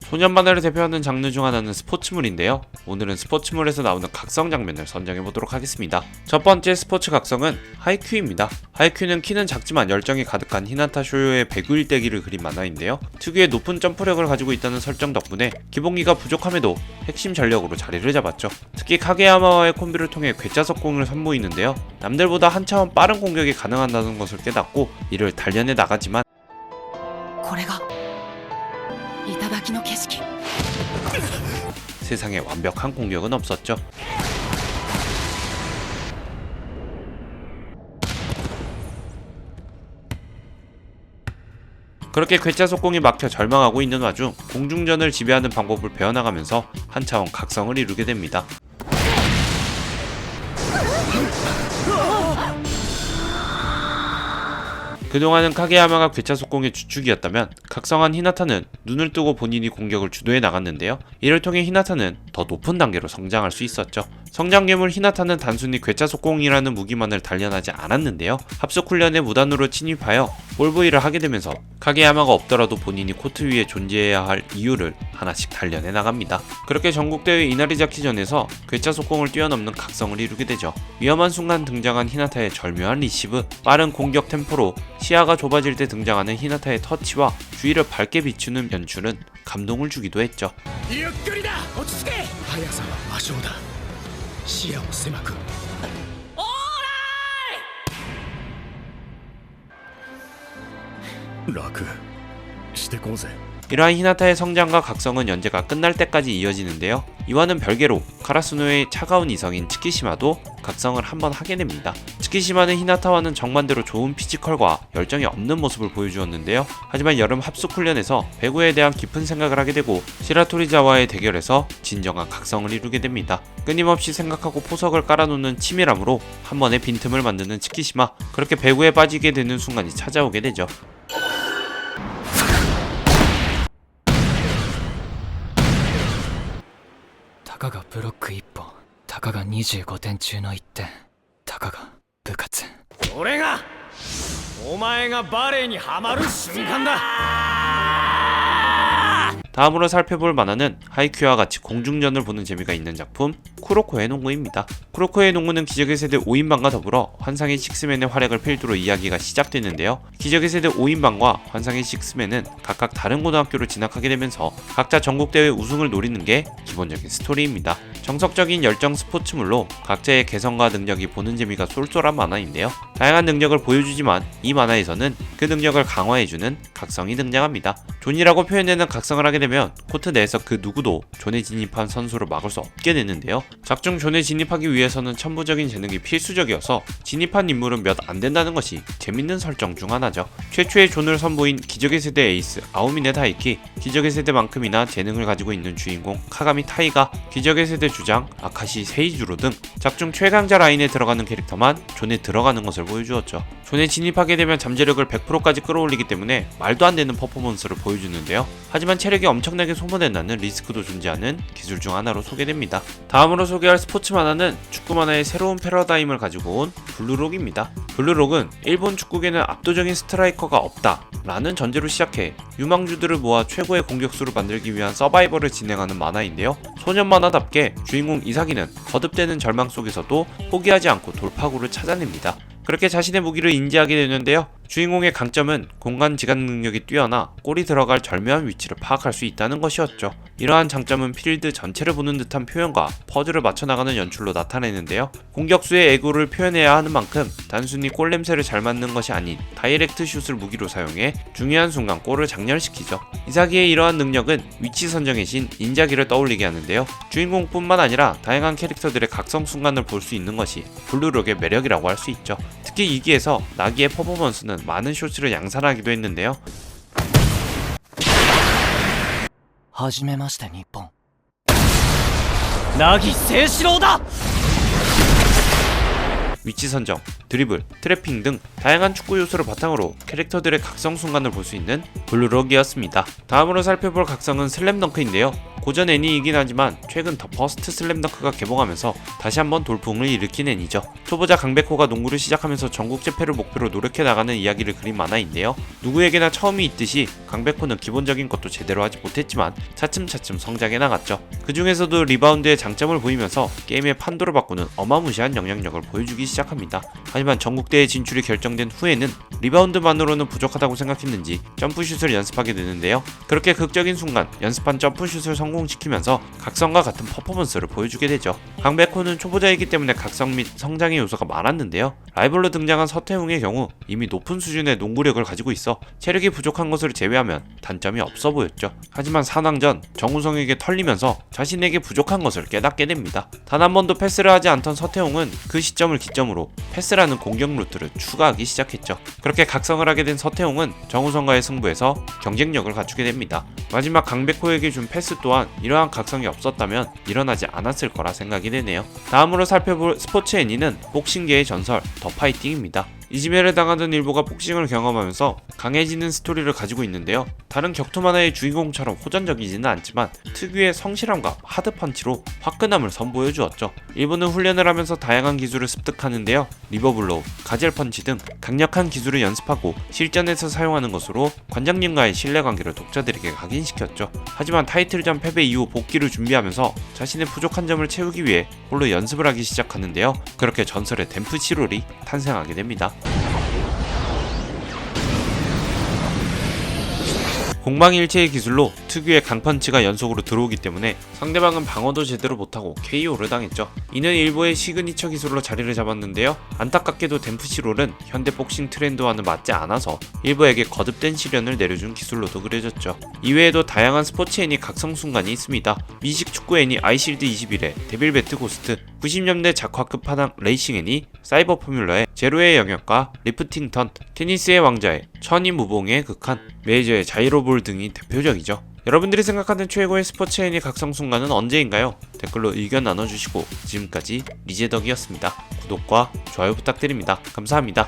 소년 만화를 대표하는 장르 중 하나는 스포츠물인데요. 오늘은 스포츠물에서 나오는 각성 장면을 선정해보도록 하겠습니다. 첫 번째 스포츠 각성은 하이큐입니다. 하이큐는 키는 작지만 열정이 가득한 히나타 쇼요의 배구일대기를 그린 만화인데요. 특유의 높은 점프력을 가지고 있다는 설정 덕분에 기본기가 부족함에도 핵심 전력으로 자리를 잡았죠. 특히 카게야마와의 콤비를 통해 괴짜석공을 선보이는데요. 남들보다 한 차원 빠른 공격이 가능하다는 것을 깨닫고 이를 단련해 나가지만 세상에 완벽한 공격은 없었죠. 그렇게 괴짜속공이 막혀 절망하고 있는 와중 공중전을 지배하는 방법을 배워나가면서 한 차원 각성을 이루게 됩니다. 그동안은 카게야마가 괴짜속공의 주축이었다면 각성한 히나타는 눈을 뜨고 본인이 공격을 주도해 나갔는데요. 이를 통해 히나타는 더 높은 단계로 성장할 수 있었죠. 성장괴물 히나타는 단순히 괴짜속공이라는 무기만을 단련하지 않았는데요. 합숙훈련에 무단으로 침입하여 볼보이를 하게 되면서 카게야마가 없더라도 본인이 코트 위에 존재해야 할 이유를 하나씩 단련해 나갑니다. 그렇게 전국대회 이나리자키전에서 괴짜속공을 뛰어넘는 각성을 이루게 되죠. 위험한 순간 등장한 히나타의 절묘한 리시브, 빠른 공격 템포로 시야가 좁아질 때 등장하는 히나타의 터치와 주위를 밝게 비추는 연출은 감동을 주기도 했죠. 이러한 히나타의 성장과 각성은 연재가 끝날 때까지 이어지는데요. 이와는 별개로 카라스노의 차가운 이성인 츠키시마도 각성을 한번 하게 됩니다. 츠키시마는 히나타와는 정반대로 좋은 피지컬과 열정이 없는 모습을 보여주었는데요. 하지만 여름 합숙훈련에서 배구에 대한 깊은 생각을 하게 되고 시라토리자와의 대결에서 진정한 각성을 이루게 됩니다. 끊임없이 생각하고 포석을 깔아놓는 치밀함으로 한 번에 빈틈을 만드는 츠키시마, 그렇게 배구에 빠지게 되는 순간이 찾아오게 되죠.たかがブロック1本、たかが25点中の1点、たかが部活。それがお前がバレエにハマる瞬間だ。 다음으로 살펴볼 만화는 하이큐와 같이 공중전을 보는 재미가 있는 작품 쿠로코의 농구입니다. 쿠로코의 농구는 기적의 세대 5인방과 더불어 환상의 식스맨의 활약을 필두로 이야기가 시작되는데요. 기적의 세대 5인방과 환상의 식스맨은 각각 다른 고등학교로 진학하게 되면서 각자 전국대회 우승을 노리는 게 기본적인 스토리입니다. 정석적인 열정 스포츠물로 각자의 개성과 능력이 보는 재미가 쏠쏠한 만화인데요. 다양한 능력을 보여주지만 이 만화에서는 그 능력을 강화해주는 각성이 등장합니다. 존이라고 표현되는 각성을 하게 되면 코트 내에서 그 누구도 존에 진입한 선수를 막을 수 없게 되는데요. 작중 존에 진입하기 위해서는 천부적인 재능이 필수적이어서 진입한 인물은 몇 안 된다는 것이 재밌는 설정 중 하나죠. 최초의 존을 선보인 기적의 세대 에이스 아오미네 다이키, 기적의 세대만큼이나 재능을 가지고 있는 주인공 카가미 타이가, 기적의 세대 주장 아카시 세이주로 등 작중 최강자 라인에 들어가는 캐릭터만 존에 들어가는 것을 보여주었죠. 존에 진입하게 되면 잠재력을 100%까지 끌어올리기 때문에 말도 안 되는 퍼포먼스를 보여주는데요. 하지만 체력이 엄청나게 소모된다는 리스크도 존재하는 기술 중 하나로 소개됩니다. 다음으로 소개할 스포츠 만화는 축구 만화의 새로운 패러다임을 가지고 온 블루록입니다. 블루록은 일본 축구계는 압도적인 스트라이커가 없다 라는 전제로 시작해 유망주들을 모아 최고의 공격수를 만들기 위한 서바이벌을 진행하는 만화인데요. 소년 만화답게 주인공 이사기는 거듭되는 절망 속에서도 포기하지 않고 돌파구를 찾아냅니다. 그렇게 자신의 무기를 인지하게 되는데요. 주인공의 강점은 공간 지각 능력이 뛰어나 골이 들어갈 절묘한 위치를 파악할 수 있다는 것이었죠. 이러한 장점은 필드 전체를 보는 듯한 표현과 퍼즐을 맞춰나가는 연출로 나타내는데요. 공격수의 애고를 표현해야 하는 만큼 단순히 골 냄새를 잘 맡는 것이 아닌 다이렉트 슛을 무기로 사용해 중요한 순간 골을 장렬시키죠. 이사기의 이러한 능력은 위치 선정의 신 인자기를 떠올리게 하는데요. 주인공뿐만 아니라 다양한 캐릭터들의 각성 순간을 볼 수 있는 것이 블루록의 매력이라고 할 수 있죠. 특히 2기에서 나기의 퍼포먼스는 많은 쇼츠를 양산하기도 했는데요. はじめまして日本。 凪誠志郎だ。 위치 선정, 드리블, 트래핑 등 다양한 축구 요소를 바탕으로 캐릭터들의 각성 순간을 볼 수 있는 블루록이었습니다. 다음으로 살펴볼 각성은 슬램덩크인데요. 고전 애니이긴 하지만 최근 더 퍼스트 슬램덩크가 개봉하면서 다시 한번 돌풍을 일으킨 애니죠. 초보자 강백호가 농구를 시작하면서 전국 재패를 목표로 노력해 나가는 이야기를 그린 만화인데요. 누구에게나 처음이 있듯이 강백호는 기본적인 것도 제대로 하지 못했지만 차츰차츰 성장해 나갔죠. 그 중에서도 리바운드의 장점을 보이면서 게임의 판도를 바꾸는 어마무시한 영향력을 보여주기 시작합니다. 하지만 전국대회 진출이 결정된 후에는 리바운드만으로는 부족하다고 생각했는지 점프슛을 연습하게 되는데요. 그렇게 극적인 순간 연습한 점프슛을 성공시키면서 각성과 같은 퍼포먼스를 보여주게 되죠. 강백호는 초보자이기 때문에 각성 및 성장의 요소가 많았는데요. 라이벌로 등장한 서태웅의 경우 이미 높은 수준의 농구력을 가지고 있어 체력이 부족한 것을 제외하면 단점이 없어 보였죠. 하지만 산왕전 정우성에게 털리면서 자신에게 부족한 것을 깨닫게 됩니다. 단 한 번도 패스를 하지 않던 서태웅은 그 시점을 기점으로 패스라는 공격 루트를 추가하기 시작했죠. 그렇게 각성을 하게 된 서태웅은 정우성과의 승부에서 경쟁력을 갖추게 됩니다. 마지막 강백호에게 준 패스 또한 이러한 각성이 없었다면 일어나지 않았을 거라 생각이 되네요. 다음으로 살펴볼 스포츠 애니는 복싱계의 전설 더 파이팅입니다. 이지매를 당하던 일보가 복싱을 경험하면서 강해지는 스토리를 가지고 있는데요. 다른 격투 만화의 주인공처럼 호전적이지는 않지만 특유의 성실함과 하드펀치로 화끈함을 선보여주었죠. 일보는 훈련을 하면서 다양한 기술을 습득하는데요. 리버블로우, 가젤펀치 등 강력한 기술을 연습하고 실전에서 사용하는 것으로 관장님과의 신뢰관계를 독자들에게 각인시켰죠. 하지만 타이틀전 패배 이후 복귀를 준비하면서 자신의 부족한 점을 채우기 위해 홀로 연습을 하기 시작하는데요. 그렇게 전설의 댐프 시롤이 탄생하게 됩니다. 공방일체의 기술로 특유의 강펀치가 연속으로 들어오기 때문에 상대방은 방어도 제대로 못하고 KO를 당했죠. 이는 일보의 시그니처 기술로 자리를 잡았는데요. 안타깝게도 댐프시롤은 현대 복싱 트렌드와는 맞지 않아서 일보에게 거듭된 시련을 내려준 기술로도 그려졌죠. 이외에도 다양한 스포츠 애니 각성 순간이 있습니다. 미식 축구 애니 아이실드 21의 데빌 배트 고스트, 90년대 작화급 하당 레이싱 애니 사이버 포뮬러의 제로의 영역과 리프팅 턴, 테니스의 왕자의 천이 무봉의 극한, 메이저의 자이로볼 등이 대표적이죠. 여러분들이 생각하는 최고의 스포츠 애니 각성 순간은 언제인가요? 댓글로 의견 나눠주시고 지금까지 리제덕이었습니다. 구독과 좋아요 부탁드립니다. 감사합니다.